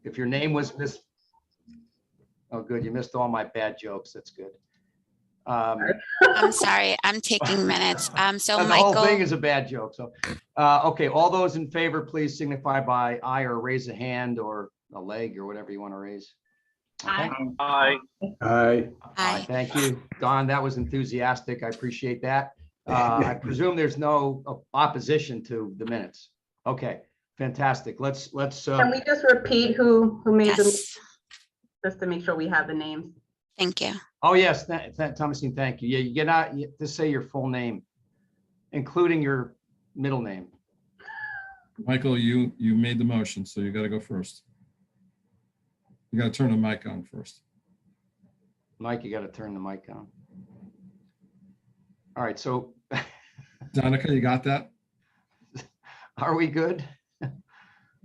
If your name was Miss, oh, good, you missed all my bad jokes. That's good. I'm sorry, I'm taking minutes. So the whole thing Michael, is a bad joke. So, okay, all those in favor, please signify by aye or raise a hand or a leg or whatever you want to raise. Okay. Aye. Aye. aye. Thank you, Don. That was enthusiastic. I appreciate that. I presume there's no opposition to the minutes. Okay, fantastic. Let's. Can we just repeat who made them, Yes, just to make sure we have the names? thank you. Oh yes, Thomasine. Thank you. Yeah, you get out. You just say your full name, including your middle name. Michael, you made the motion, so you got to go first. You got to turn the mic on first. Mike, you got to turn the mic on. All right. So, Donica, you got that? are we good?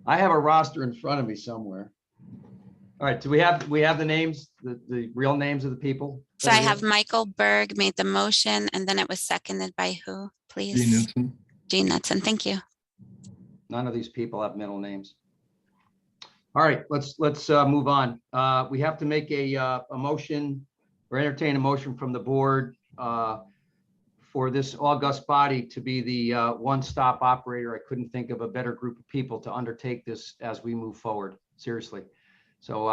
I have a roster in front of me somewhere. All right. Do we have the names, the real names of the people? So I have Michael Berg made the motion, and then it was seconded by who, Gene please? Newton. Gene Knutson, thank you. None of these people have middle names. All right, let's move on. We have to make a motion or entertain a motion from the board for this august body to be the one-stop operator. I couldn't think of a better group of people to undertake this as we move forward, seriously. So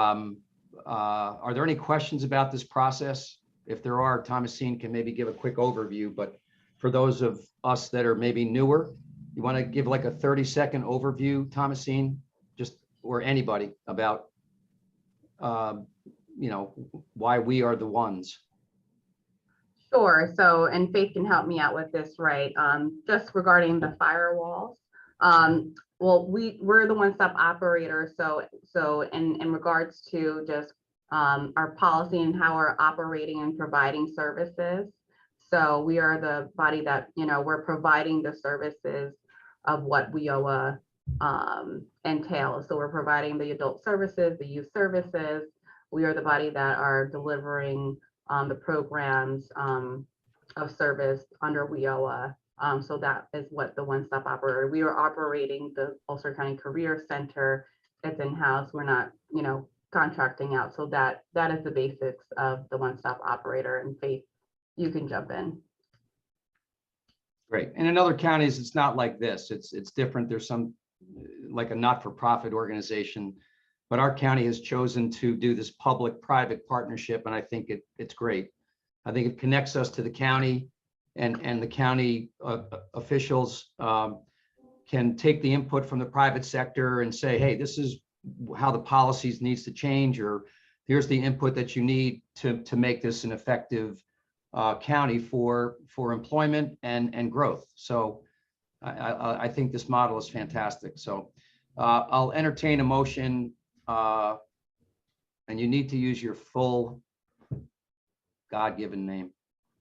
are there any questions about this process? If there are, Thomasine can maybe give a quick overview, but for those of us that are maybe newer, you want to give like a 30-second overview, Thomasine, just, or anybody, about, why we are the ones. Sure. So, and Faith can help me out with this, right? Just regarding the firewalls. Well, we're the one-stop operator. So in regards to just our policy and how we're operating and providing services. So we are the body that, we're providing the services of what WIOA entails. So we're providing the adult services, the youth services. We are the body that are delivering the programs of service under WIOA. So that is what the one-stop operator. We are operating the Ulster County Career Center. It's in-house. We're not, contracting out. So that is the basics of the one-stop operator. And Faith, you can jump in. Great. And in other counties, it's not like this. It's different. There's some, like a not-for-profit organization, but our county has chosen to do this public-private partnership, and I think it's great. I think it connects us to the county, and the county officials can take the input from the private sector and say, hey, this is how the policies needs to change, or here's the input that you need to make this an effective county for employment and growth. So I think this model is fantastic. So I'll entertain a motion, and you need to use your full God-given name.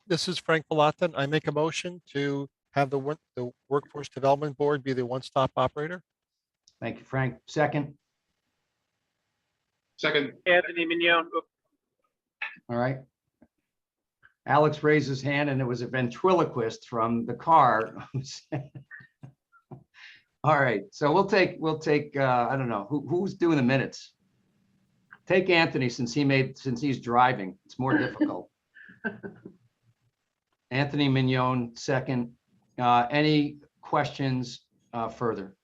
This is Frank Balatin. I make a motion to have the Workforce Development Board be the one-stop operator. Thank you, Frank. Second. Second, Anthony Mignon. All right. Alex raised his hand, and it was a ventriloquist from the car. All right, so we'll take I don't know who's doing the minutes. Take Anthony since he's driving. It's more difficult. Anthony Mignon, second. Any questions further?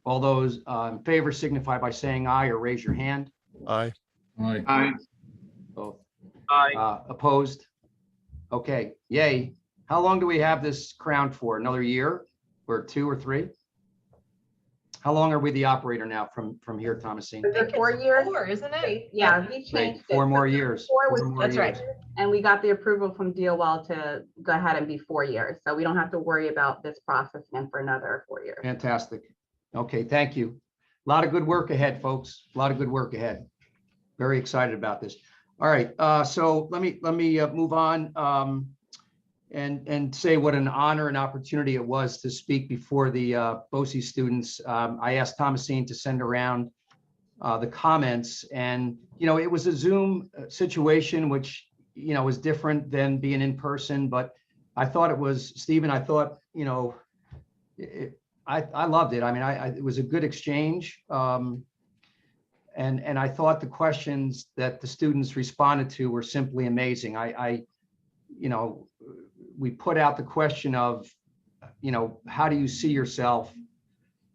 All those in favor signify by saying aye or raise your hand. Aye. Aye. Aye. Both. Aye. Opposed? Okay, yay. How long do we have this crowned for? Another year or 2 or 3? How long are we the operator now from here, Thomasine? Is it 4 years? 4, isn't it? Yeah, we Great, changed it. 4 more years. 4 was, 4 more That's right. years. and we got the approval from DOL to go ahead and be 4 years. So we don't have to worry about this process again for another 4 years. Fantastic. Okay, thank you. A lot of good work ahead, folks. A lot of good work ahead. Very excited about this. All right, so let me move on and say what an honor and opportunity it was to speak before the BOCES students. I asked Thomasine to send around the comments, and it was a Zoom situation, which was different than being in person. But I thought it was, Stephen. I thought I loved it. I mean, it was a good exchange, And I thought the questions that the students responded to were simply amazing. We put out the question of, how do you see yourself,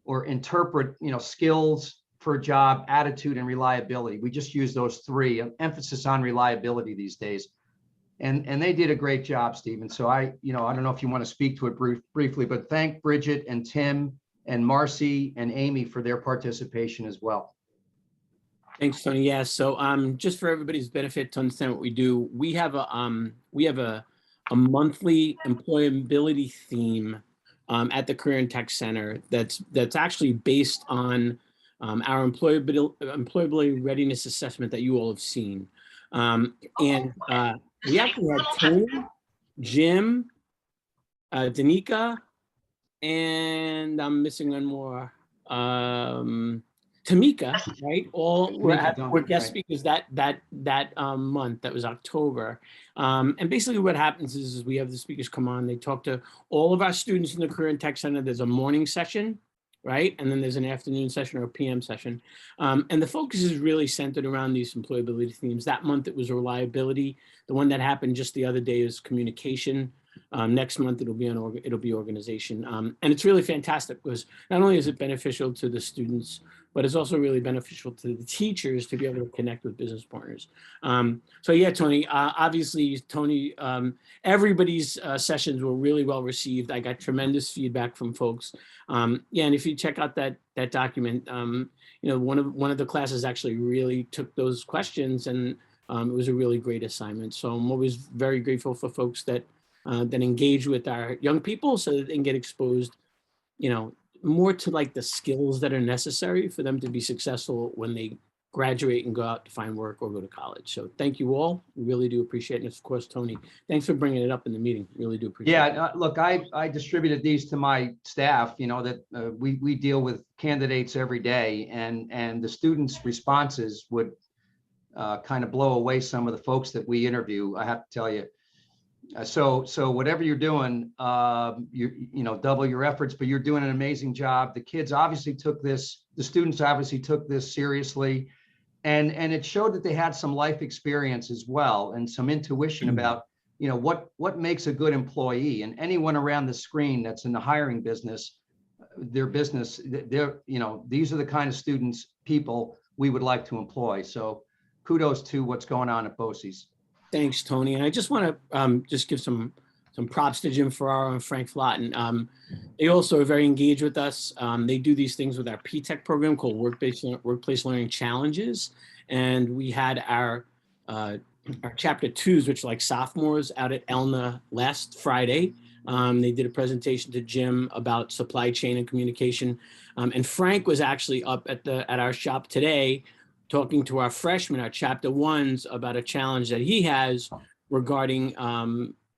or interpret, skills for a job, attitude, and reliability. We just use those three, emphasis on reliability these days. And they did a great job, Stephen. So I don't know if you want to speak to it briefly, but thank Bridget and Tim and Marcy and Amy for their participation as well. Thanks, Tony. Yeah. So just for everybody's benefit to understand what we do, we have a monthly employability theme at the Career and Tech Center that's actually based on our employability readiness assessment that you all have seen. We actually had Tony, Jim, Danica, and I'm missing one more. Tamika, right? All were guest speakers that month. That was October. And basically what happens is we have the speakers come on, they talk to all of our students in the Career and Tech Center. There's a morning session, right? And then there's an afternoon session or a PM session. And the focus is really centered around these employability themes. That month it was reliability. The one that happened just the other day is communication. Next month it'll be organization. And it's really fantastic because not only is it beneficial to the students, but it's also really beneficial to the teachers to be able to connect with business partners. So yeah, Tony, obviously, Tony, everybody's sessions were really well received. I got tremendous feedback from folks. Yeah, and if you check out that document, one of the classes actually really took those questions, and it was a really great assignment. So I'm always very grateful for folks that engage with our young people so that they can get exposed, more to like the skills that are necessary for them to be successful when they graduate and go out to find work or go to college. So thank you all. We really do appreciate it. And of course, Tony, thanks for bringing it up in the meeting. Really do appreciate it. Yeah, look, I distributed these to my staff, that we deal with candidates every day, and the students' responses would kind of blow away some of the folks that we interview, I have to tell you. So whatever you're doing, double your efforts, but you're doing an amazing job. The kids obviously the students obviously took this seriously, and it showed that they had some life experience as well, and some intuition about, what makes a good employee. And anyone around the screen that's in the hiring business, they're these are the kind of people we would like to employ. So kudos to what's going on at BOCES. Thanks, Tony. And I just want to just give some props to Jim Ferraro and Frank Flotten. They also are very engaged with us. They do these things with our P-Tech program called Workplace Learning Challenges. And we had our chapter 2s, which are like sophomores, out at Elna last Friday. They did a presentation to Jim about supply chain and communication. And Frank was actually up at our shop today talking to our freshmen, our chapter 1s, about a challenge that he has regarding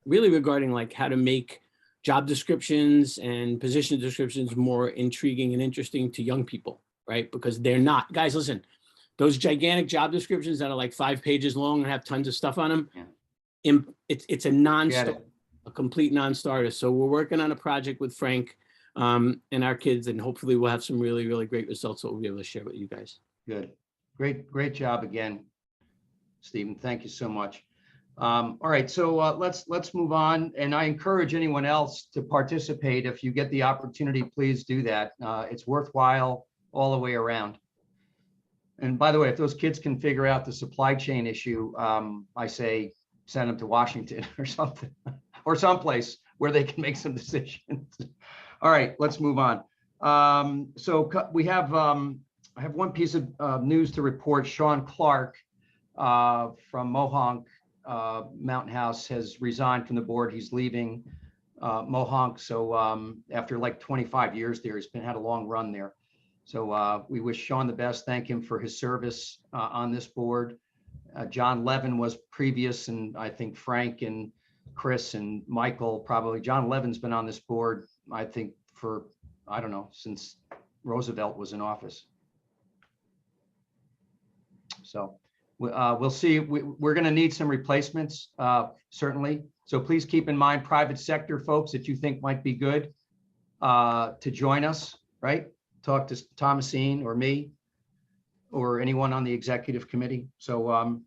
like how to make job descriptions and position descriptions more intriguing and interesting to young people, right? Because they're not. Guys, listen, those gigantic job descriptions that are like 5 pages long and have tons of stuff on them, it's a non-starter, a complete non-starter. So we're working on a project with Frank and our kids, and hopefully we'll have some really, really great results that we'll be able to share with you guys. Good. Great job again, Stephen. Thank you so much. All right, so let's move on. And I encourage anyone else to participate. If you get the opportunity, please do that. It's worthwhile all the way around. And by the way, if those kids can figure out the supply chain issue, I say send them to Washington or something, or someplace where they can make some decisions. All right, let's move on. So we have I have one piece of news to report. Sean Clark from Mohonk Mountain House has resigned from the board. He's leaving Mohonk. So after like 25 years there, he's had a long run there. So we wish Sean the best. Thank him for his service on this board. John Levin was previous, and I think Frank and Chris and Michael probably. John Levin's been on this board, I think, for, I don't know, since Roosevelt was in office. So we'll see. We're going to need some replacements, certainly. So please keep in mind private sector folks that you think might be good to join us, right? Talk to Thomasine or me, or anyone on the executive committee. So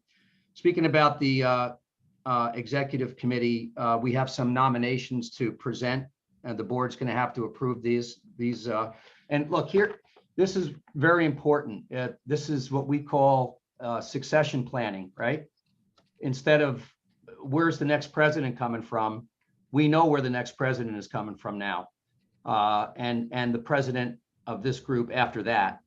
speaking about the executive committee, we have some nominations to present, and the board's going to have to approve these. And look here, this is very important. This is what we call succession planning, right? Instead of where's the next president coming from, we know where the next president is coming from now, and the president of this group after that.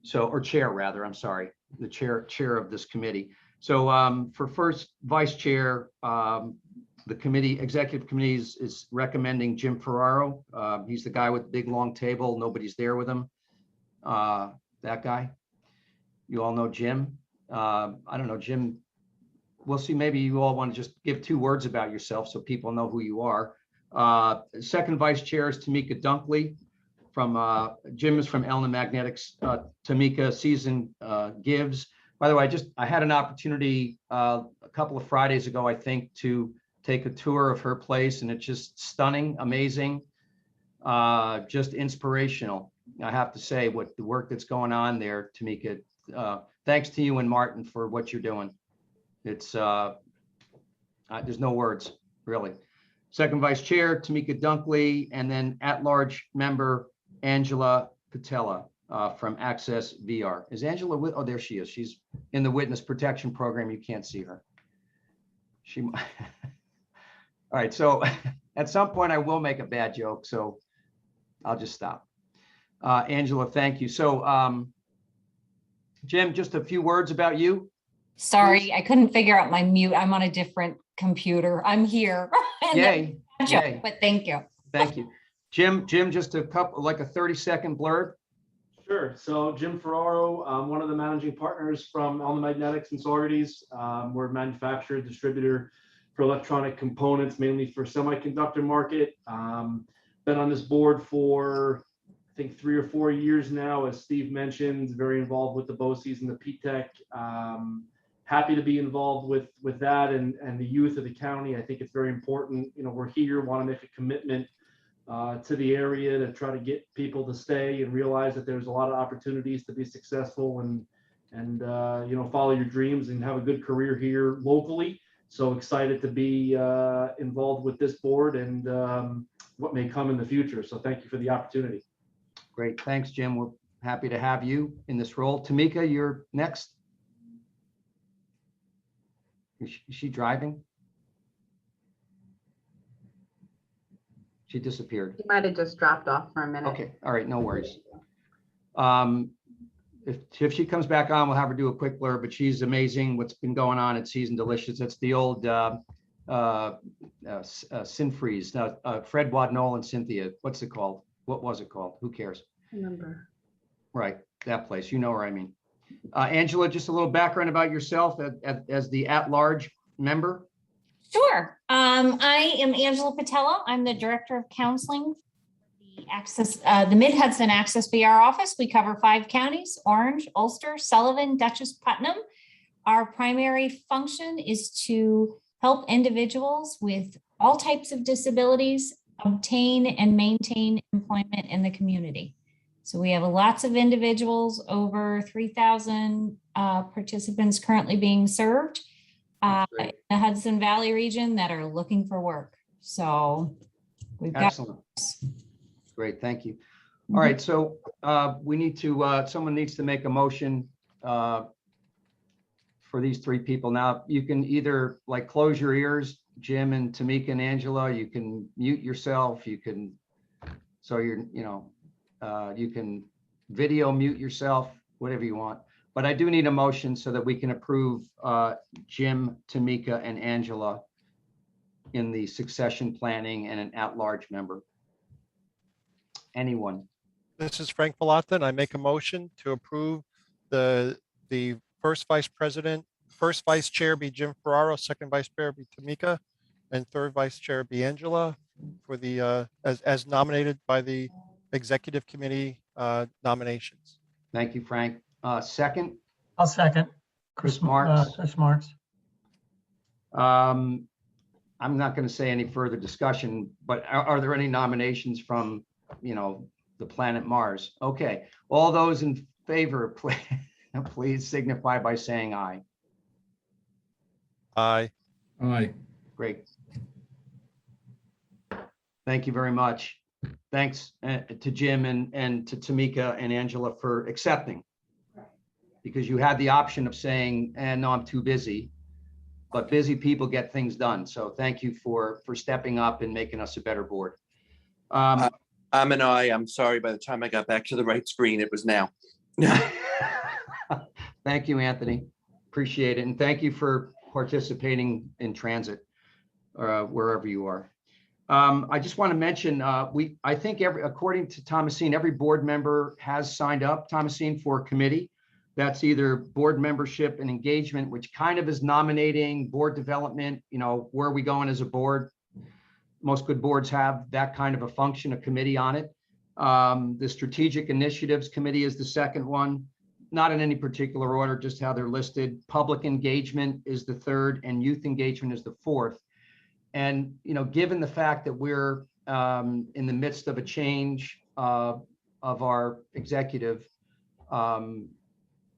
So, or chair rather, I'm sorry, the chair of this committee. So for first vice chair, the executive committee is recommending Jim Ferraro. He's the guy with the big long table. Nobody's there with him. That guy. You all know Jim. I don't know, Jim. We'll see. Maybe you all want to just give 2 words about yourself so people know who you are. Second vice chair is Tamika Dunkley. Jim is from Elna Magnetics. Tamika Season Gives. By the way, I had an opportunity a couple of Fridays ago, I think, to take a tour of her place, and it's just stunning, amazing, just inspirational. I have to say, what the work that's going on there, Tamika. Thanks to you and Martin for what you're doing. It's there's no words, really. Second vice chair, Tamika Dunkley, and then at-large member Angela Patella from Access VR. Is Angela with? Oh, there she is. She's in the witness protection program. You can't see her. All right. So at some point I will make a bad joke, so I'll just stop. Angela, thank you. So Jim, just a few words about you. Sorry, I couldn't figure out my mute. I'm on a different computer. I'm here. Yay. Yay. But thank you. Thank you. Jim, just a 30-second blurb. Sure. So Jim Ferraro, I'm one of the managing partners from Elna Magnetics and Saugerties. We're a manufacturer, distributor for electronic components, mainly for semiconductor market. Been on this board for, I think, 3 or 4 years now. As Steve mentioned, very involved with the BOCES and the PTEC. Happy to be involved with that and the youth of the county. I think it's very important. You know, we're here, want to make a commitment to the area to try to get people to stay and realize that there's a lot of opportunities to be successful and you know, follow your dreams and have a good career here locally. So excited to be involved with this board and what may come in the future. So thank you for the opportunity. Great. Thanks, Jim. We're happy to have you in this role. Tamika, you're next. Is she driving? She disappeared. She might have just dropped off for a minute. Okay. All right. No worries. If she comes back on, we'll have her do a quick blurb, but she's amazing. What's been going on at Season Delicious. It's the old Sinfreeze. Fred Wadnall and Cynthia. What's it called? What was it called? Who cares? Remember. Right. That place. You know where I mean. Angela, just a little background about yourself as the at-large member. Sure. I am Angela Patella. I'm the Director of Counseling for the Mid-Hudson Access VR office. We cover 5 counties: Orange, Ulster, Sullivan, Dutchess, Putnam. Our primary function is to help individuals with all types of disabilities obtain and maintain employment in the community. So we have lots of individuals, over 3,000 participants currently being served in the Hudson Valley region that are looking for work. So we've got. Excellent. Great, thank you. All right, so we need to, someone needs to make a motion for these 3 people. Now, you can either close your ears, Jim and Tamika and Angela, you can mute yourself, you can, so you're, you can video mute yourself, whatever you want. But I do need a motion so that we can approve Jim, Tamika, and Angela in the succession planning and an at-large member. Anyone? This is Frank Vallata. I make a motion to approve the first vice chair be Jim Ferraro, second vice chair be Tamika, and third vice chair be Angela for the as nominated by the executive committee nominations. Thank you, Frank. Second? I'll second. Chris Marks. Chris Marks. I'm not going to say any further discussion, but are there any nominations from, the planet Mars? Okay. All those in favor, please. please signify by saying aye. Aye. Aye. Great. Thank you very much. Thanks to Jim and to Tamika and Angela for accepting. Because you had the option of saying, no, I'm too busy. But busy people get things done. So thank you for stepping up and making us a better board. I'm an aye. I'm sorry. By the time I got back to the right screen, it was now. Thank you, Anthony. Appreciate it. And thank you for participating in transit wherever you are. I just want to mention, I think according to Thomasine, every board member has signed up, Thomasine, for a committee. That's either board membership and engagement, which kind of is nominating, board development, where are we going as a board? Most good boards have that kind of a function, a committee on it. The strategic initiatives committee is the second one, not in any particular order, just how they're listed. Public engagement is the third, and youth engagement is the fourth. And, given the fact that we're in the midst of a change of our executive,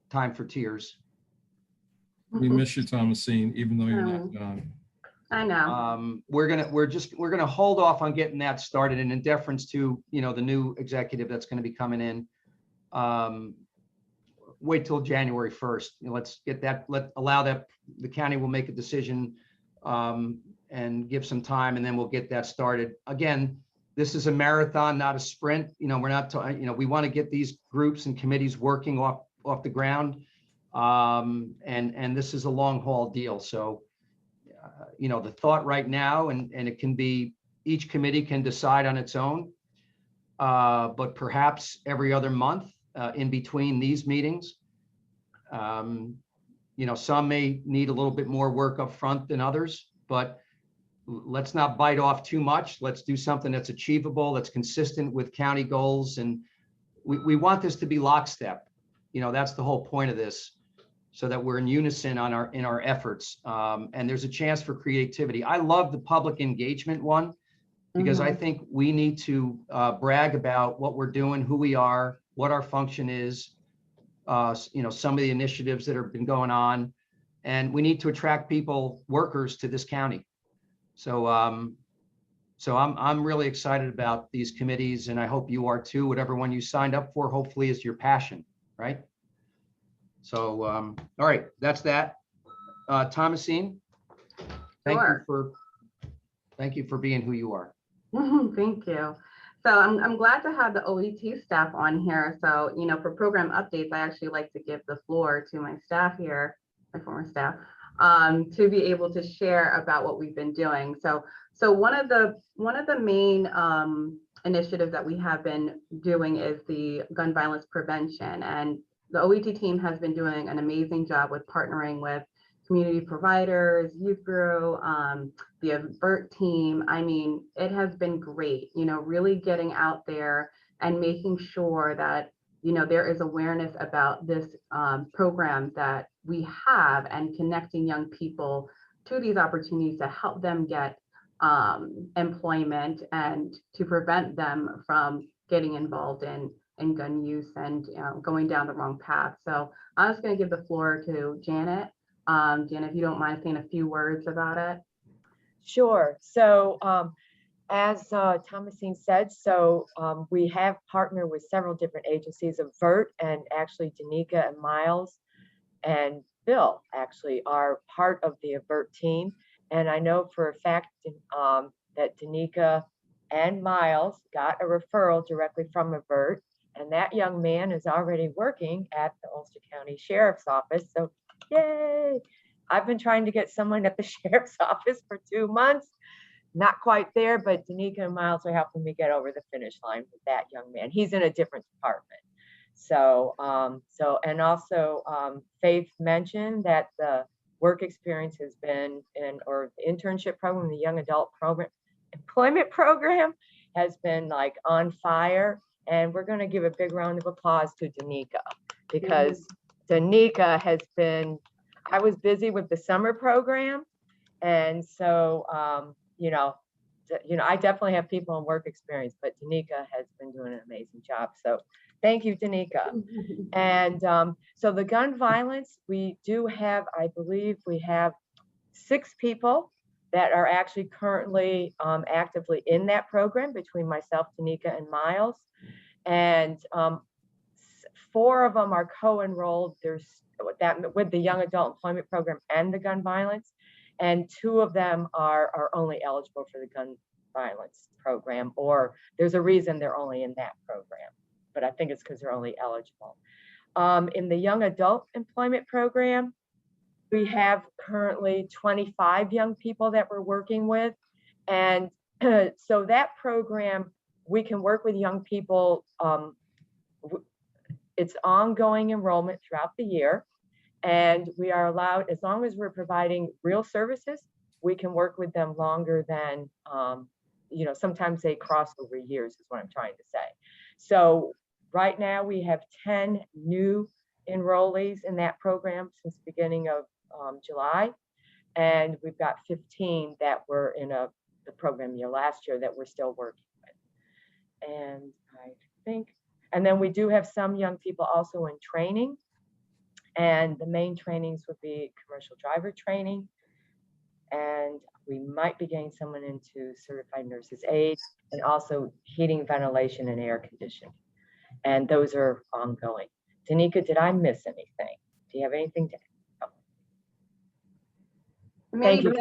time for tears. We miss you, Thomasine, even though you're not gone. I know. We're gonna hold off on getting that started, and in deference to the new executive that's going to be coming in. Wait till January 1st. Let's get that. Allow that. The county will make a decision and give some time, and then we'll get that started. Again, this is a marathon, not a sprint. We're not. We want to get these groups and committees working off the ground, and this is a long haul deal. So. The thought right now, and it can be, each committee can decide on its own, but perhaps every other month in between these meetings. Some may need a little bit more work up front than others, but let's not bite off too much. Let's do something that's achievable, that's consistent with county goals. And we want this to be lockstep. That's the whole point of this, so that we're in unison in our efforts. And there's a chance for creativity. I love the public engagement one, because I think we need to brag about what we're doing, who we are, what our function is, some of the initiatives that have been going on, and we need to attract workers to this county. So I'm really excited about these committees, and I hope you are too. Whatever one you signed up for, hopefully is your passion, right? So, all right, that's that. Thomasine, thank you for being who you are. Thank you. So I'm glad to have the OET staff on here. So, for program updates, I actually like to give the floor to my staff here, my former staff, to be able to share about what we've been doing. So one of the main initiatives that we have been doing is the gun violence prevention, and the OET team has been doing an amazing job with partnering with community providers, youth bureau, the AVERT team. I mean, it has been great, really getting out there and making sure that, there is awareness about this program that we have, and connecting young people to these opportunities to help them get employment and to prevent them from getting involved in gun use and going down the wrong path. So I'm just going to give the floor to Janet. Janet, if you don't mind saying a few words about it. Sure. So as Thomasine said, we have partnered with several different agencies. AVERT and actually Danica and Miles and Bill actually are part of the AVERT team. And I know for a fact that Danica and Miles got a referral directly from AVERT. And that young man is already working at the Ulster County Sheriff's Office. So yay! I've been trying to get someone at the Sheriff's Office for 2 months. Not quite there, but Danica and Miles are helping me get over the finish line with that young man. He's in a different department. So and also Faith mentioned that the work experience has been or the internship program, the young adult program, employment program has been like on fire. And we're going to give a big round of applause to Danica, because Danica has been, I was busy with the summer program. And so, I definitely have people in work experience, but Danica has been doing an amazing job. So Thank you, Danica. And so the gun violence, we do have, I believe we have 6 people that are actually currently actively in that program between myself, Danica, and Miles. And 4 of them are co-enrolled. There's that with the young adult employment program and the gun violence. And 2 of them are only eligible for the gun violence program, or there's a reason they're only in that program, but I think it's because they're only eligible. In the young adult employment program, we have currently 25 young people that we're working with. And so that program, we can work with young people. It's ongoing enrollment throughout the year. And we are allowed, as long as we're providing real services, we can work with them longer than, sometimes they cross over years is what I'm trying to say. So right now we have 10 new enrollees in that program since the beginning of July. And we've got 15 that were in the program year last year that we're still working with. And I think, and then we do have some young people also in training. And the main trainings would be commercial driver training. And we might be getting someone into certified nurse's aid, and also heating, ventilation, and air conditioning. And those are ongoing. Danica, did I miss anything? Do you have anything to add? Maybe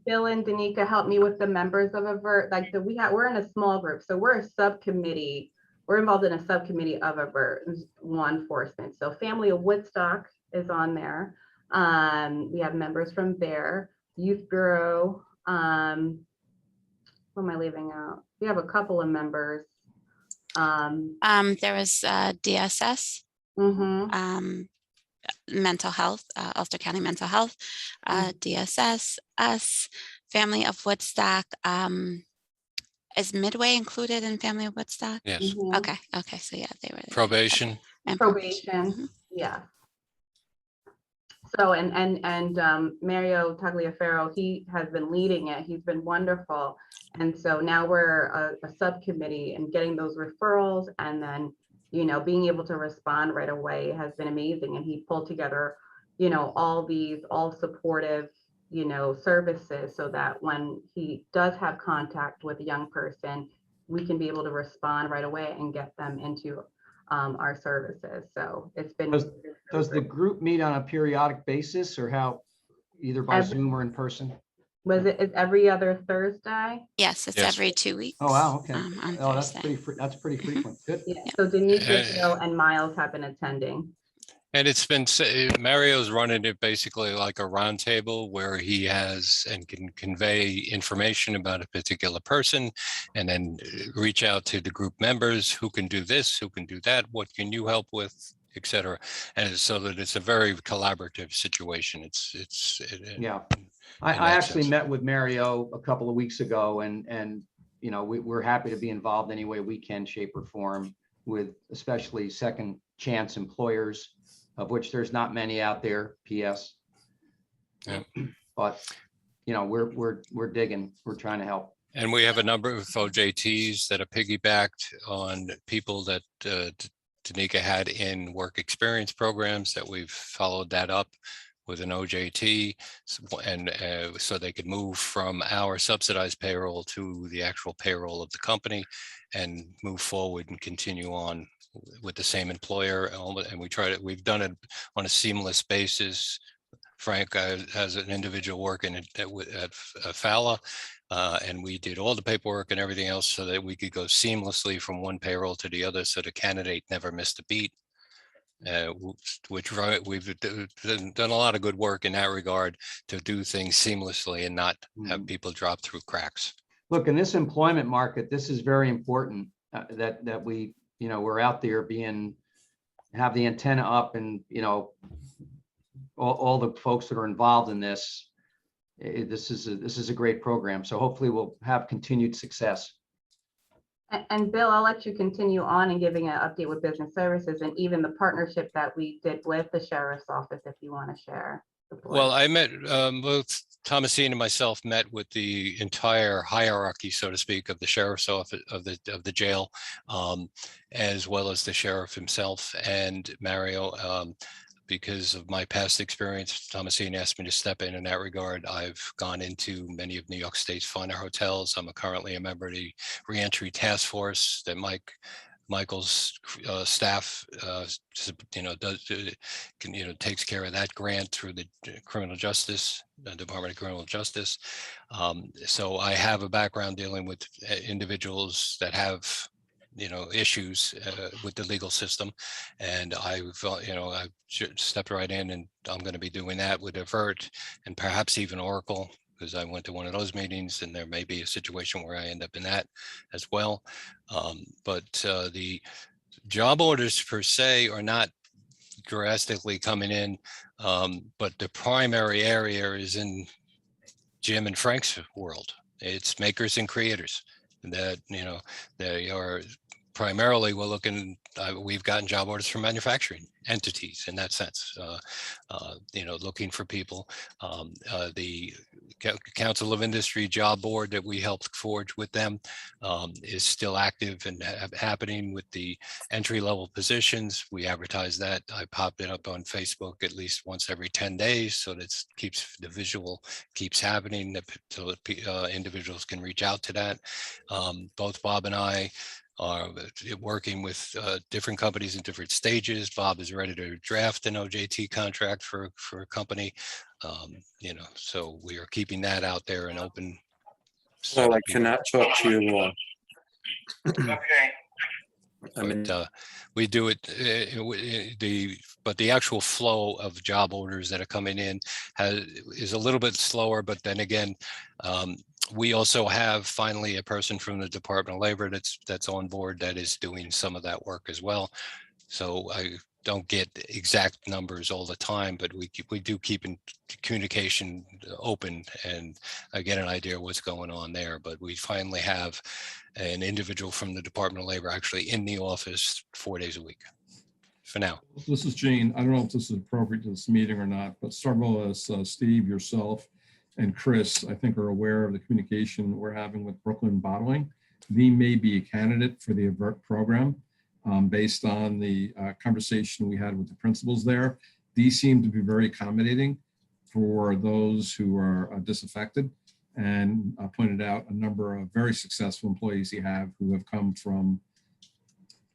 Bill and Danica help me with the members of AVERT. Like we're in a small group, so we're a subcommittee. We're involved in a subcommittee of AVERT, law enforcement. So Family of Woodstock is on there. We have members from there. Youth Bureau. What am I leaving out? We have a couple of members. There was DSS, mental health, Ulster County Mental Health, DSS, us, Family of Woodstock. Is Midway included in Family of Woodstock? Yes. Okay. So yeah, they were there. Probation. And Probation. Yeah. So and Mario Tagliaferro, he has been leading it. He's been wonderful. And so now we're a subcommittee, and getting those referrals and then, being able to respond right away has been amazing. And he pulled together, all supportive, services, so that when he does have contact with a young person, we can be able to respond right away and get them into our services. So it's been. Does the group meet on a periodic basis, or how, either by Zoom or in person? It's every other Thursday? Yes, it's every 2 weeks. Oh, wow, okay. On Oh, that's Thursday. that's pretty frequent. Good. Yeah. So Denise, Bill, and Miles have been attending. And it's been, Mario's running it basically like a roundtable where he has and can convey information about a particular person, and then reach out to the group members who can do this, who can do that, what can you help with, etc. And so that it's a very collaborative situation. Yeah. I actually met with Mario a couple of weeks ago, and we're happy to be involved any way we can, shape or form, with especially second chance employers, of which there's not many out there, PS. Yeah. But we're digging, we're trying to help. And we have a number of OJTs that are piggybacked on people that Danica had in work experience programs, that we've followed that up with an OJT, and so they could move from our subsidized payroll to the actual payroll of the company and move forward and continue on with the same employer. And we've done it on a seamless basis. Frank has an individual working at Fala, and we did all the paperwork and everything else so that we could go seamlessly from one payroll to the other, so the candidate never missed a beat. Which we've done a lot of good work in that regard, to do things seamlessly and not have people drop through cracks. Look, in this employment market, this is very important, that we, we're out there have the antenna up, and all the folks that are involved in this. This is a great program. So hopefully we'll have continued success. And Bill, I'll let you continue on and giving an update with business services and even the partnership that we did with the sheriff's office, if you want to share. Well, I met, both Thomasine and myself met with the entire hierarchy, so to speak, of the sheriff's office, of the jail, as well as the sheriff himself and Mario. Because of my past experience, Thomasine asked me to step in that regard. I've gone into many of New York State's finer hotels. I'm currently a member of the reentry task force that Michael's staff, takes care of that grant through the criminal justice, the Department of Criminal Justice. So I have a background dealing with individuals that have issues with the legal system, and I've stepped right in, and I'm going to be doing that with Avert and perhaps even Oracle, because I went to one of those meetings, and there may be a situation where I end up in that as well. But the job orders per se are not drastically coming in, but the primary area is in Jim and Frank's world. It's makers and creators that, they are primarily, we've gotten job orders from manufacturing entities in that sense, looking for people. The Council of Industry job board that we helped forge with them is still active and happening with the entry-level positions. We advertise that. I popped it up on Facebook at least once every 10 days, so that the visual keeps happening, so individuals can reach out to that. Both Bob and I are working with different companies in different stages. Bob is ready to draft an OJT contract for a company, so we are keeping that out there and open. So I cannot talk to you more. But we do it, but the actual flow of job orders that are coming in is a little bit slower, but then again, we also have finally a person from the Department of Labor that's on board that is doing some of that work as well. So I don't get exact numbers all the time, but we do keep in communication open, and I get an idea of what's going on there. But we finally have an individual from the Department of Labor actually in the office 4 days a week for now. This is Gene. I don't know if this is appropriate to this meeting or not, but several as Steve, yourself, and Chris, I think, are aware of the communication we're having with Brooklyn Bottling. They may be a candidate for the Avert program based on the conversation we had with the principals there. These seem to be very accommodating for those who are disaffected, and pointed out a number of very successful employees he have who have come from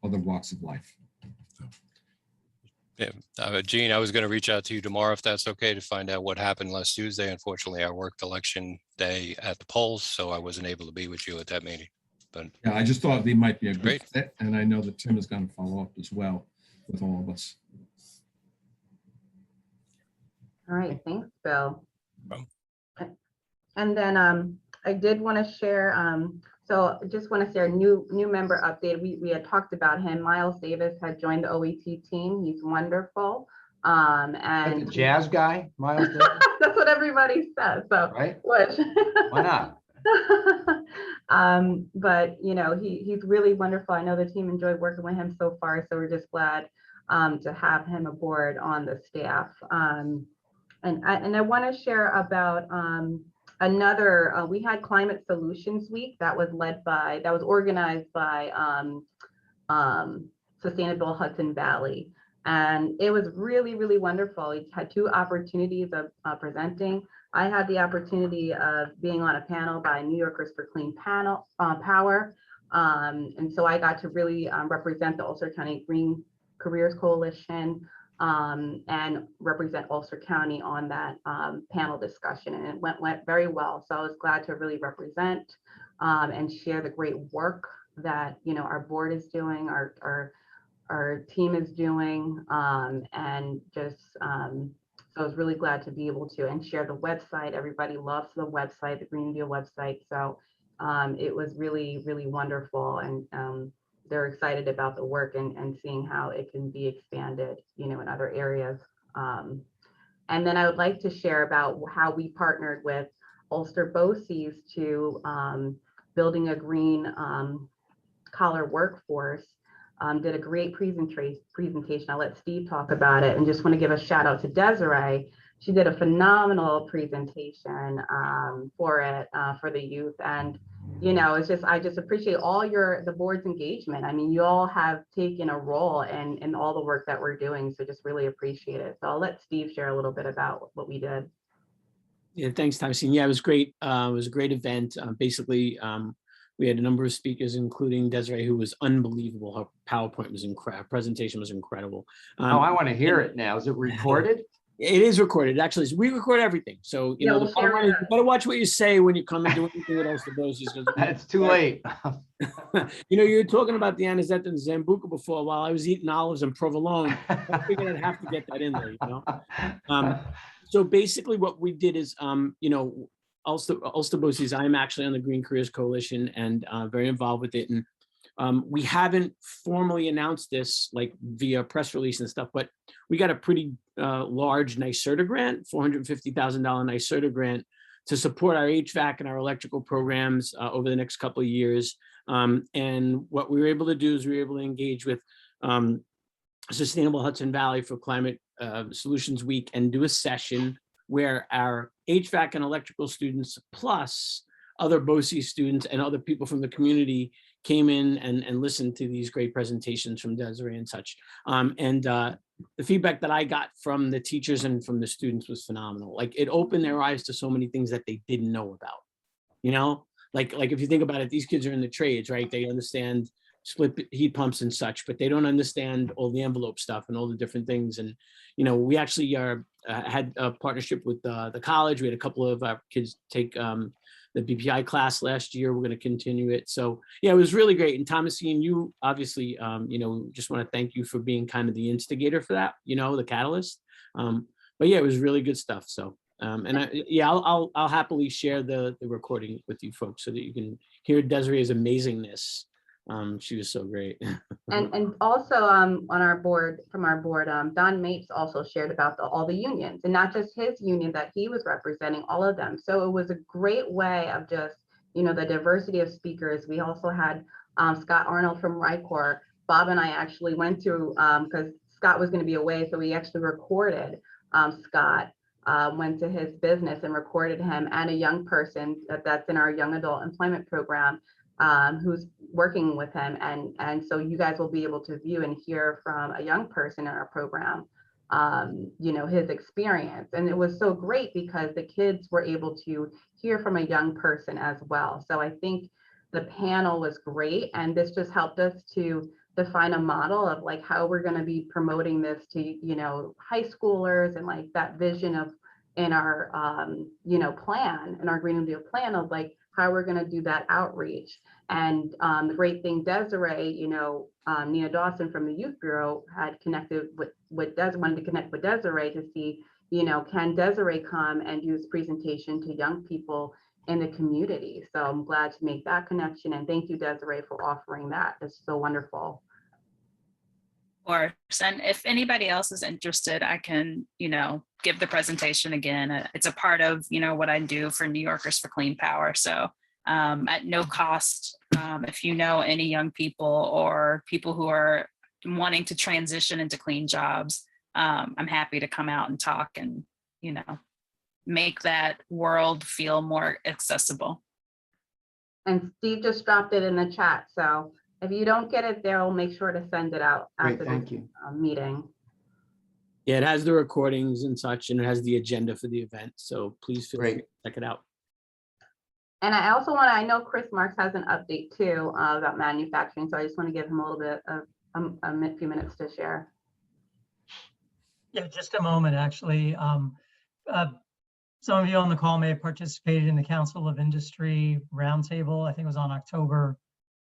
other walks of life. Yeah, Gene, I was going to reach out to you tomorrow if that's okay, to find out what happened last Tuesday. Unfortunately, I worked election day at the polls, so I wasn't able to be with you at that meeting. But yeah, I just thought they might be a good great fit, and I know that Tim is going to follow up as well with all of us. All right, thanks, Bill. Well. And then I did want to share, so I just want to share a new member update. We had talked about him. Miles Davis had joined the OET team. He's wonderful. And the jazz guy, Miles Davis? That's what everybody says. So right? Which, why not? But he's really wonderful. I know the team enjoyed working with him so far, so we're just glad to have him aboard on the staff. And I want to share about another. We had Climate Solutions Week that was organized by Sustainable Hudson Valley, and it was really, really wonderful. We had 2 opportunities of presenting. I had the opportunity of being on a panel by New Yorkers for Clean Power. And so I got to really represent the Ulster County Green Careers Coalition and represent Ulster County on that panel discussion. And it went very well. So I was glad to really represent and share the great work that our board is doing, our team is doing, and just so I was really glad to be able to and share the website. Everybody loves the website, the Green Deal website. So it was really, really wonderful. And they're excited about the work and seeing how it can be expanded, in other areas. And then I would like to share about how we partnered with Ulster BOCES to building a green collar workforce, did a great presentation. I'll let Steve talk about it, and just want to give a shout out to Desiree. She did a phenomenal presentation for it, for the youth. And, you know, it's just, I just appreciate all the board's engagement. I mean, you all have taken a role in all the work that we're doing. So just really appreciate it. So I'll let Steve share a little bit about what we did. Yeah, thanks, Thomasine. Yeah, it was great. It was a great event. Basically, we had a number of speakers, including Desiree, who was unbelievable. Her PowerPoint was incredible. Presentation was incredible. Oh, I want to hear it now. Is it recorded? It is recorded. Actually, we record everything. So, you know, the bottom line is you better watch what you say when you come and do anything with us. It's too late. You know, you were talking about the anisette and Zambuca before. While I was eating olives and provolone, I figured I'd have to get that in there, you know. So basically what we did is, you know, Ulster BOCES, I'm actually on the Green Careers Coalition and very involved with it. And we haven't formally announced this like via press release and stuff, but we got a pretty large NYSERDA grant, $450,000 NYSERDA grant to support our HVAC and our electrical programs over the next couple of years. And what we were able to do is we were able to engage with Sustainable Hudson Valley for Climate Solutions Week and do a session where our HVAC and electrical students plus other BOCES students and other people from the community came in and listened to these great presentations from Desiree and such. The feedback that I got from the teachers and from the students was phenomenal. Like, it opened their eyes to so many things that they didn't know about, you know, like if you think about it, these kids are in the trades, right? They understand split heat pumps and such, but they don't understand all the envelope stuff and all the different things. And, you know, we actually had a partnership with the college. We had a couple of our kids take the BPI class last year. We're going to continue it. So yeah, it was really great. And Thomasine, you obviously, you know, just want to thank you for being kind of the instigator for that, you know, the catalyst. But yeah, it was really good stuff. So, I'll happily share the recording with you folks so that you can hear Desiree's amazingness. She was so great. and also on our board, Don Mapes also shared about all the unions, and not just his union that he was representing, all of them. So it was a great way of just, you know, the diversity of speakers. We also had Scott Arnold from RICOR. Bob and I actually went to, because Scott was going to be away, so we actually recorded Scott. Went to his business and recorded him and a young person that's in our young adult employment program, who's working with him. And so you guys will be able to view and hear from a young person in our program, you know, his experience. And it was so great because the kids were able to hear from a young person as well. So I think the panel was great. And this just helped us to define a model of like how we're going to be promoting this to, you know, high schoolers, and like that vision of in our, you know, plan, in our Green New Deal plan of like how we're going to do that outreach. And the great thing, Desiree, you know, Nia Dawson from the Youth Bureau had connected with wanted to connect with Desiree to see, you know, can Desiree come and do this presentation to young people in the community. So I'm glad to make that connection. And thank you, Desiree, for offering that. It's so wonderful. Of course. And if anybody else is interested, I can, you know, give the presentation again. It's a part of, you know, what I do for New Yorkers for Clean Power. So at no cost, if you know any young people or people who are wanting to transition into clean jobs, I'm happy to come out and talk and, you know, make that world feel more accessible. And Steve just dropped it in the chat. So if you don't get it there, we'll make sure to send it out after the meeting. Yeah, it has the recordings and such, and it has the agenda for the event. So please feel free to check it out. And I also want to, I know Chris Marks has an update too about manufacturing. So I just want to give him a little bit of a few minutes to share. Yeah, just a moment, actually. Some of you on the call may have participated in the Council of Industry Roundtable. I think it was on October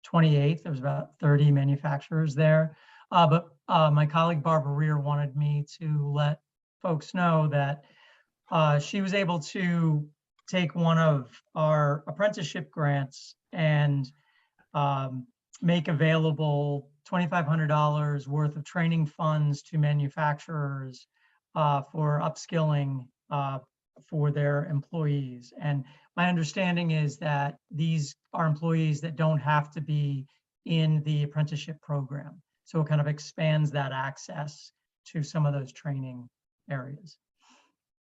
28th. There was about 30 manufacturers there. But my colleague Barbara Rear wanted me to let folks know that she was able to take one of our apprenticeship grants and make available $2,500 worth of training funds to manufacturers for upskilling for their employees. And my understanding is that these are employees that don't have to be in the apprenticeship program. So it kind of expands that access to some of those training areas.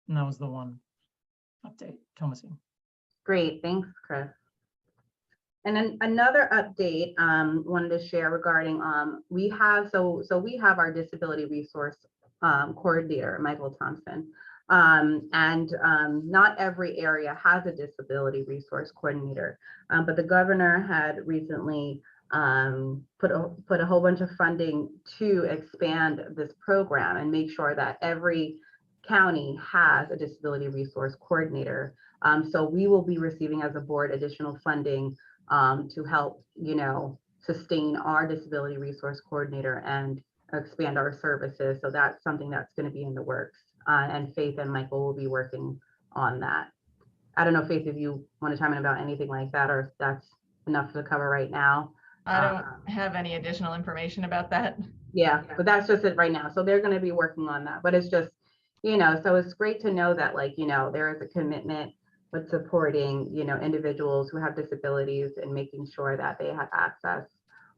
And that was the one update, Thomasine. Great, thanks, Chris. And then another update wanted to share regarding we have our disability resource coordinator, Michael Thompson. Not every area has a disability resource coordinator, but the governor had recently put a whole bunch of funding to expand this program and make sure that every county has a disability resource coordinator. So we will be receiving as a board additional funding to help, sustain our disability resource coordinator and expand our services. So that's something that's going to be in the works. And Faith and Michael will be working on that. I don't know, Faith, if you want to chime in about anything like that, or if that's enough to cover right now. I don't have any additional information about that. Yeah, but that's just it right now. So they're going to be working on that. But it's just, so it's great to know that, there is a commitment with supporting, individuals who have disabilities and making sure that they have access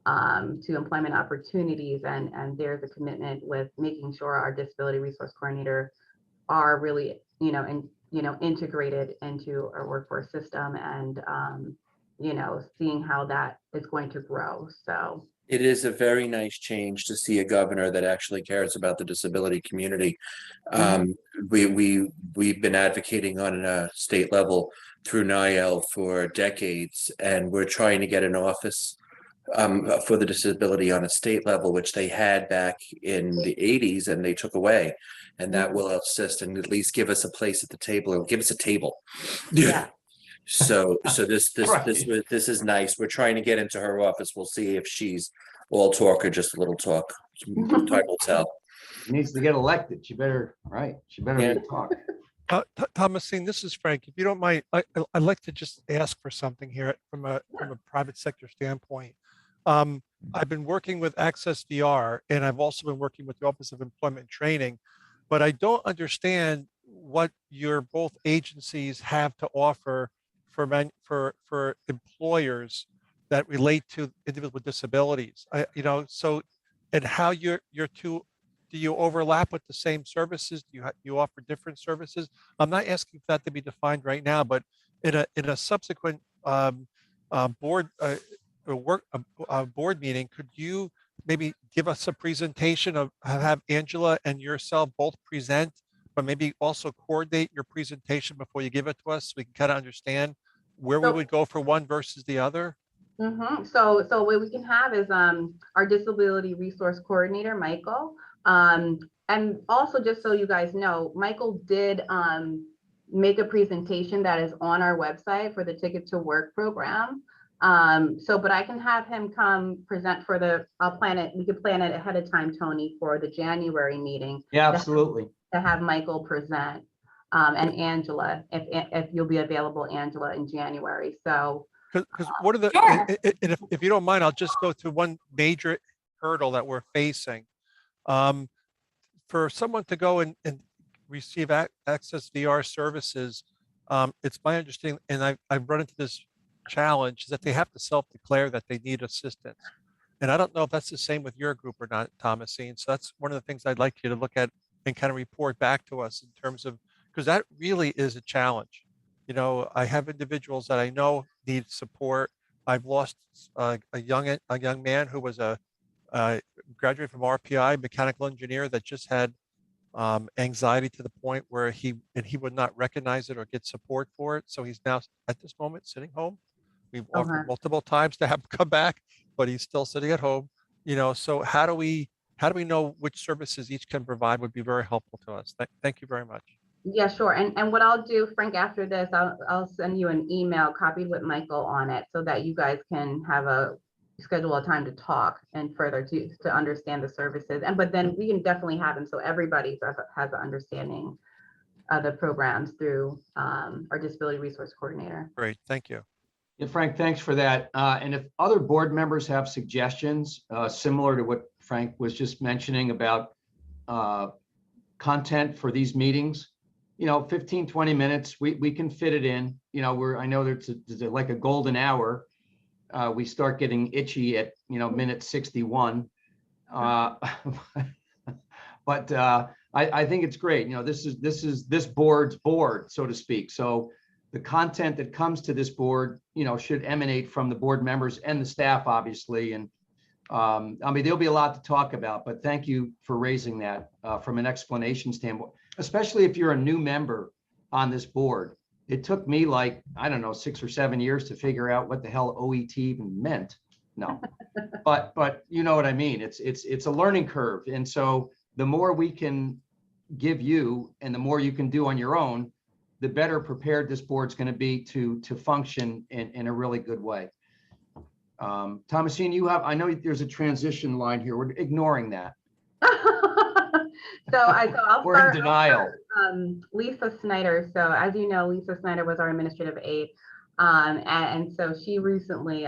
to employment opportunities. And there's a commitment with making sure our disability resource coordinator are really, integrated into our workforce system and, seeing how that is going to grow. So it is a very nice change to see a governor that actually cares about the disability community. We've been advocating on a state level through NIL for decades, and we're trying to get an office for the disability on a state level, which they had back in the 80s and they took away. And that will assist and at least give us a place at the table, or give us a table. Yeah. So this is nice. We're trying to get into her office. We'll see if she's all talk or just a little talk. Time will tell. She needs to get elected. She better really talk. Thomasine, this is Frank. If you don't mind, I'd like to just ask for something here from a private sector standpoint. I've been working with Access VR, and I've also been working with the Office of Employment and Training, but I don't understand what your both agencies have to offer for employers that relate to individuals with disabilities. And how your two, do you overlap with the same services? Do you offer different services? I'm not asking for that to be defined right now, but in a subsequent board meeting, could you maybe give us a presentation of have Angela and yourself both present, but maybe also coordinate your presentation before you give it to us so we can kind of understand where we would go for one versus the other? So what we can have is our disability resource coordinator, Michael. And also, just so you guys know, Michael did make a presentation that is on our website for the Ticket to Work program. But I can have him come present for we could plan it ahead of time, Tony, for the January meeting. Yeah, absolutely. To have Michael present and Angela, if you'll be available, Angela, in January. So because one of the, if you don't mind, I'll just go to one major hurdle that we're facing. For someone to go and receive Access VR services, it's my understanding, and I've run into this challenge, is that they have to self-declare that they need assistance. And I don't know if that's the same with your group or not, Thomasine. So that's one of the things I'd like you to look at and kind of report back to us in terms of, because that really is a challenge. I have individuals that I know need support. I've lost a young man who was a graduate from RPI, mechanical engineer, that just had anxiety to the point where he would not recognize it or get support for it. So he's now at this moment sitting home. We've offered multiple times to have him come back, but he's still sitting at home. So how do we know which services each can provide would be very helpful to us. Thank you very much. Yeah, sure. And what I'll do, Frank, after this, I'll send you an email copied with Michael on it so that you guys can schedule a time to talk and further to understand the services. But then we can definitely have them so everybody has an understanding of the programs through our disability resource coordinator. Great, thank you. Yeah, Frank, thanks for that. And if other board members have suggestions similar to what Frank was just mentioning about content for these meetings, 15, 20 minutes, we can fit it in. I know there's like a golden hour we start getting itchy at, minute 61. But I think it's great. This is this board's board, so to speak. So the content that comes to this board, should emanate from the board members and the staff, obviously. And there'll be a lot to talk about, but thank you for raising that from an explanation standpoint, especially if you're a new member on this board. It took me 6 or 7 years to figure out what the hell OET even meant. No, but you know what I mean? It's a learning curve. And so the more we can give you and the more you can do on your own, the better prepared this board's going to be to function in a really good way. Thomasine, I know there's a transition line here. We're ignoring that. I'll We're in denial. Lisa Snyder. So as you know, Lisa Snyder was our administrative aide. And so she recently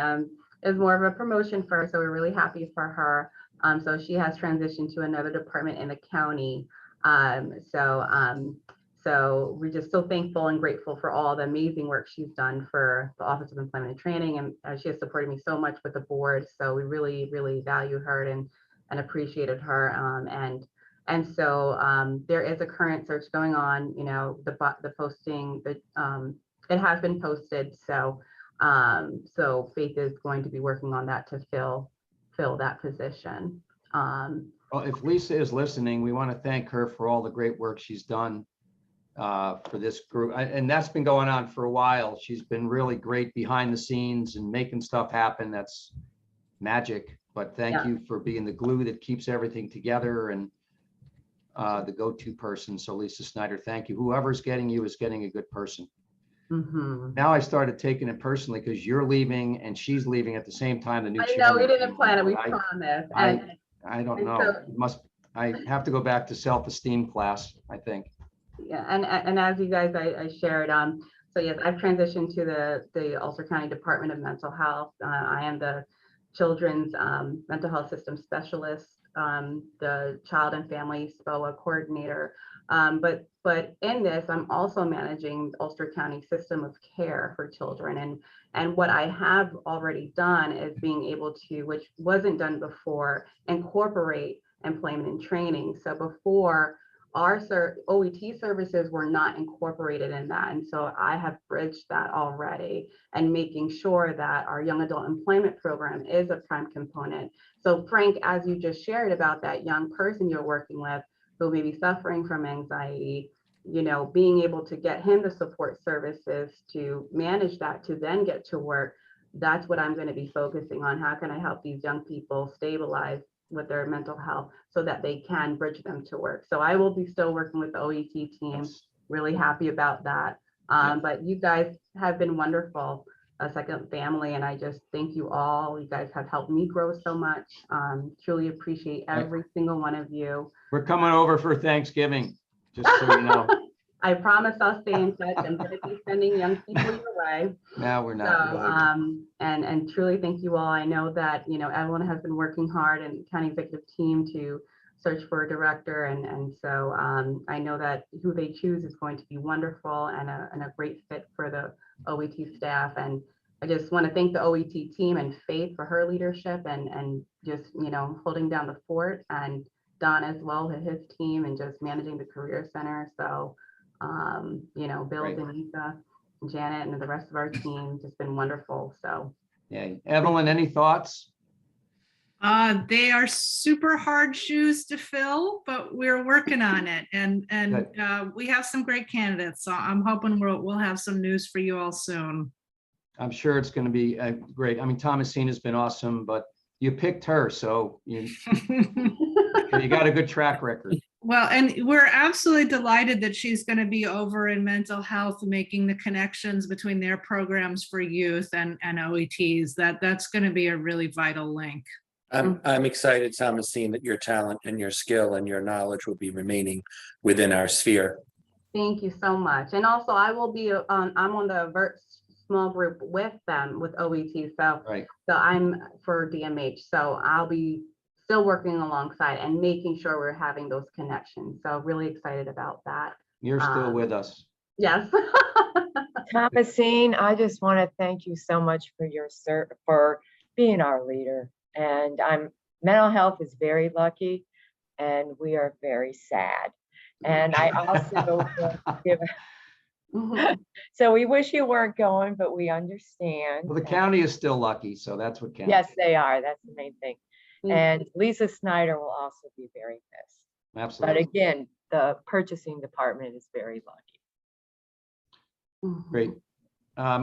is more of a promotion for her. So we're really happy for her. So she has transitioned to another department in the county. So we're just so thankful and grateful for all the amazing work she's done for the Office of Employment and Training. And she has supported me so much with the board. So we really, really value her and appreciated her. And so there is a current search going on, the posting, it has been posted. So Faith is going to be working on that to fill that position. Well, if Lisa is listening, we want to thank her for all the great work she's done for this group. And that's been going on for a while. She's been really great behind the scenes and making stuff happen. That's magic. But thank you for being the glue that keeps everything together and the go-to person. So Lisa Snyder, thank you. Whoever's getting you is getting a good person. Now I started taking it personally because you're leaving and she's leaving at the same time. The new I know we didn't plan it. We promised. I don't know. I have to go back to self-esteem class, I think. Yeah, and as you guys, I shared, so yes, I've transitioned to the Ulster County Department of Mental Health. I am the Children's Mental Health System Specialist, the Child and Family SPOA Coordinator. But in this, I'm also managing the Ulster County System of Care for Children. And what I have already done is being able to, which wasn't done before, incorporate employment and training. So before, our OET services were not incorporated in that. And so I have bridged that already and making sure that our young adult employment program is a prime component. So Frank, as you just shared about that young person you're working with who may be suffering from anxiety, being able to get him the support services to manage that, to then get to work, that's what I'm going to be focusing on. How can I help these young people stabilize with their mental health so that they can bridge them to work? So I will be still working with the OET team, really happy about that. But you guys have been wonderful, a second family, and I just thank you all. You guys have helped me grow so much. Truly appreciate every single one of you. We're coming over for Thanksgiving, just so you know. I promise I'll stay in touch. I'm going to be sending young people your way. No, we're not. So, and truly thank you all. I know that, everyone has been working hard and county executive team to search for a director. And so I know that who they choose is going to be wonderful and a great fit for the OET staff. And I just want to thank the OET team and Faith for her leadership and just, holding down the fort, and Don as well, his team, and just managing the Career Center. So, Bill, Denisa, Janet, and the rest of our team just been wonderful. So yeah. Evelyn, any thoughts? They are super hard shoes to fill, but we're working on it, and we have some great candidates. So I'm hoping we'll have some news for you all soon. I'm sure it's going to be great. I mean, Thomasine has been awesome, but you picked her, so you got a good track record. Well, and we're absolutely delighted that she's going to be over in mental health, making the connections between their programs for youth and OETs. That's going to be a really vital link. I'm excited, Thomasine, that your talent and your skill and your knowledge will be remaining within our sphere. Thank you so much. And also, I will be I'm on the VERT small group with them with OET. So I'm for DMH. So I'll be still working alongside and making sure we're having those connections. So really excited about that. You're still with us. Yes. Thomasine, I just want to thank you so much for for being our leader. And mental health is very lucky, and we are very sad. And I also give. So we wish you weren't going, but we understand. Well, the county is still lucky, so that's what counts. Yes, they are. That's the main thing. And Lisa Snyder will also be very missed. Absolutely. But again, the purchasing department is very lucky. Great.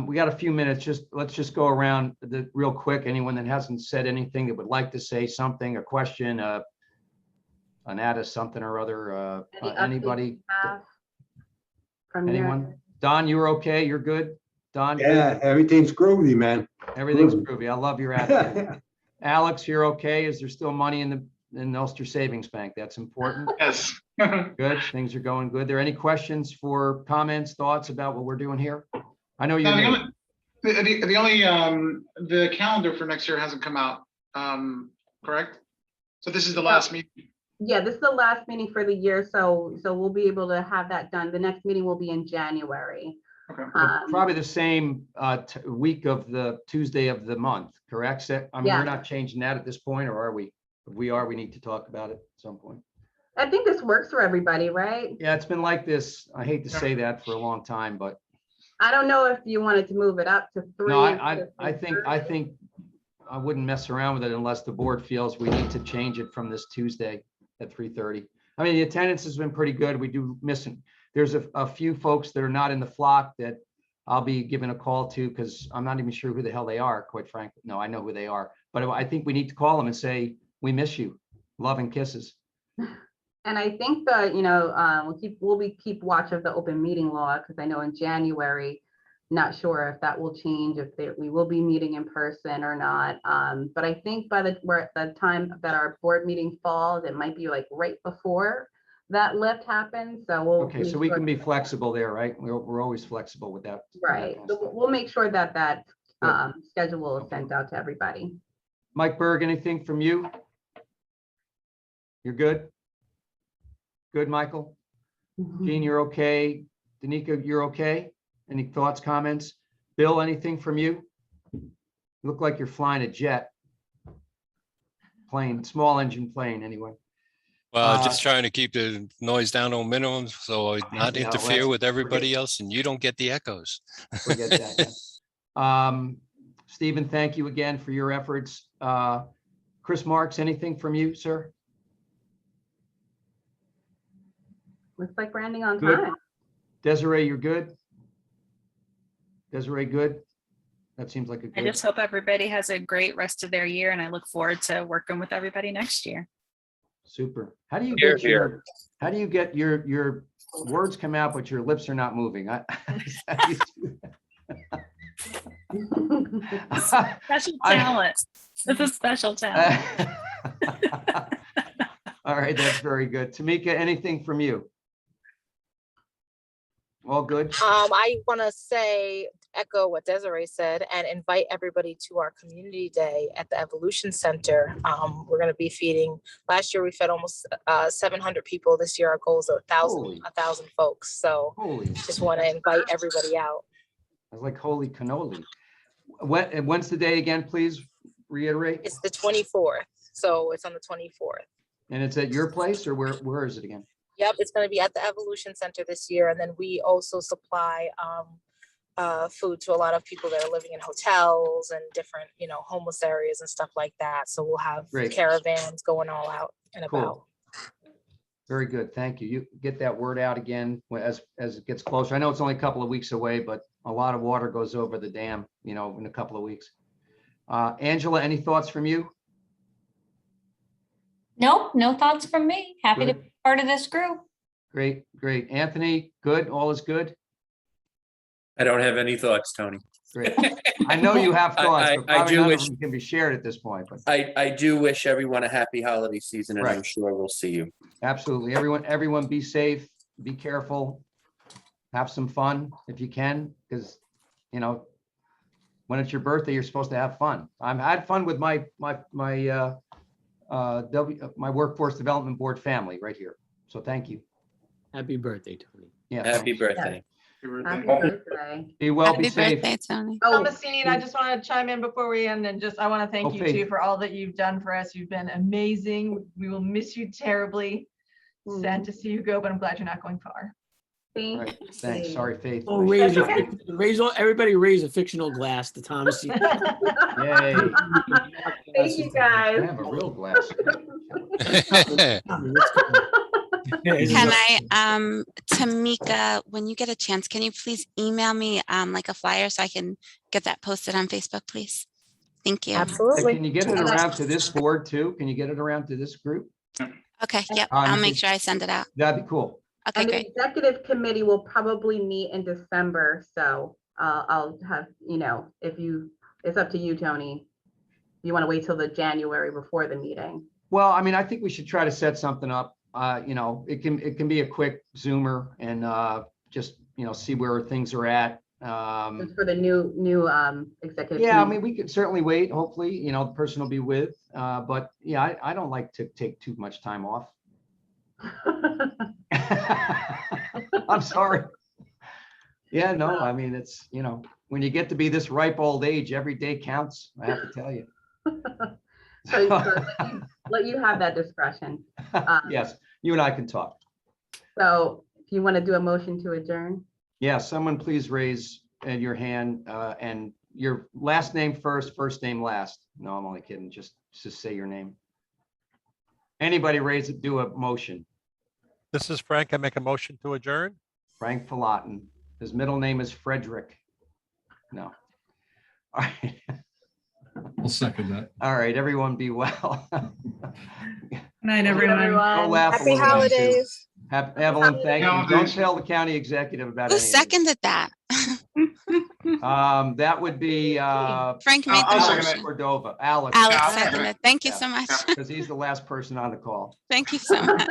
We got a few minutes. Let's just go around real quick. Anyone that hasn't said anything that would like to say something, a question, an add of something or other. Anybody? Anyone? Don, you're okay? You're good? Don? Yeah, everything's groovy, man. Everything's groovy. I love your attitude. Alex, you're okay? Is there still money in the Ulster Savings Bank? That's important. Yes. Good. Things are going good. There any questions for comments, thoughts about what we're doing here? I know you're new. The only the calendar for next year hasn't come out, correct? So this is the last meeting. Yeah, this is the last meeting for the year, so we'll be able to have that done. The next meeting will be in January. Okay. Probably the same week of the Tuesday of the month, correct? I mean, we're not changing that at this point, or are we? If we are, we need to talk about it at some point. I think this works for everybody, right? Yeah, it's been like this. I hate to say that for a long time, but I don't know if you wanted to move it up to 3. no, I think I wouldn't mess around with it unless the board feels we need to change it from this Tuesday at 3:30. I mean, the attendance has been pretty good. We do missing. There's a few folks that are not in the flock that I'll be giving a call to because I'm not even sure who the hell they are, quite frankly. No, I know who they are, but I think we need to call them and say, we miss you. Love and kisses. And I think that, we'll keep watch of the open meeting law, because I know in January, not sure if that will change, if we will be meeting in person or not. But I think we're at the time that our board meeting falls, it might be like right before that lift happens. So Okay, so we can be flexible there, right? We're always flexible with that. Right. So we'll make sure that schedule is sent out to everybody. Mike Berg, anything from you? You're good? Good, Michael? Jean, you're okay? Danica, you're okay? Any thoughts, comments? Bill, anything from you? You look like you're flying a jet. Plane, small engine plane anyway. Well, just trying to keep the noise down on minimum so I not Yeah, interfere with everybody else and you don't get the echoes. Forget that. Yeah. Stephen, thank you again for your efforts. Chris Marks, anything from you, sir? Looks like we're ending on Good. time. Desiree, you're good? Desiree, good? That seems like a I good. just hope everybody has a great rest of their year, and I look forward to working with everybody next year. Super. How do you Here, get your words come out, but your lips are not moving? Special talent. This is special talent. All right, that's very good. Tamika, anything from you? All good? I want to echo what Desiree said and invite everybody to our community day at the Evolution Center. We're going to be feeding. Last year we fed almost 700 people. This year our goal is 1,000 folks. So just want to invite everybody out. I was like, holy cannoli. When's the day again, please reiterate? It's the 24th. So it's on the 24th. And it's at your place, or where is it again? Yep, it's going to be at the Evolution Center this year. And then we also supply food to a lot of people that are living in hotels and different, homeless areas and stuff like that. So we'll have caravans going all out and about. Very good. Thank you. You get that word out again as it gets closer. I know it's only a couple of weeks away, but a lot of water goes over the dam, in a couple of weeks. Angela, any thoughts from you? Nope, no thoughts from me. Happy to be part of this group. Great. Anthony, good. All is good. I don't have any thoughts, Tony. Great. I know you have thoughts, but probably none of them can be shared at this point. But I do wish everyone a happy holiday season, and I'm sure we'll see you. Absolutely. Everyone be safe, be careful, have some fun if you can, because, when it's your birthday, you're supposed to have fun. I had fun with my workforce development board family right here. So thank you. Happy birthday, Tony. Yeah. Happy birthday. Happy birthday. Be well, be Happy safe. birthday, Tony. Thomasine, I just want to chime in before we end and I want to thank Oh, you Faith. too for all that you've done for us. You've been amazing. We will miss you terribly. Sad to see you go, but I'm glad you're not going far. All right, thanks. Sorry, Faith. Oh, raise, That's okay. everybody raise a fictional glass to Thomas. Yay. Thank you, I guys. have a real glass. Can I, Tamika, when you get a chance, can you please email me like a flyer so I can get that posted on Facebook, please? Thank you. Absolutely. Can you get it around to this board too? Can you get it around to this group? Okay, yep, I'll make sure I send it out. That'd be cool. Okay, And the great. executive committee will probably meet in December, so I'll have, it's up to you, Tony. You want to wait till the January before the meeting? Well, I mean, I think we should try to set something up. It can be a quick Zoomer and just, see where things are at. Just for the new executive. Yeah, I committee. mean, we could certainly wait. Hopefully, the person will be with. But yeah, I don't like to take too much time off. I'm sorry. Yeah, no, I mean, it's, when you get to be this ripe old age, every day counts, I have to tell you. So let you have that discretion. Yes, you and I can talk. So if you want to do a motion to adjourn. Yeah, someone please raise your hand and your last name first, first name last. No, I'm only kidding. Just say your name. Anybody raise it, do a motion. This is Frank. I make a motion to adjourn. Frank Falatin. His middle name is Frederick. No. All right. I'll second that. All right, everyone be well. Good night, everyone. Go laugh a Happy little bit, too. holidays. Evelyn, thank you. Don't tell the county executive about Who anything. seconded that? That would be Frank made the I'll second motion. it. Cordova, Alex. Alex Yeah, I'll second seconded. it. Thank you Yeah. so much. Because he's the last person on the call. Thank you so much.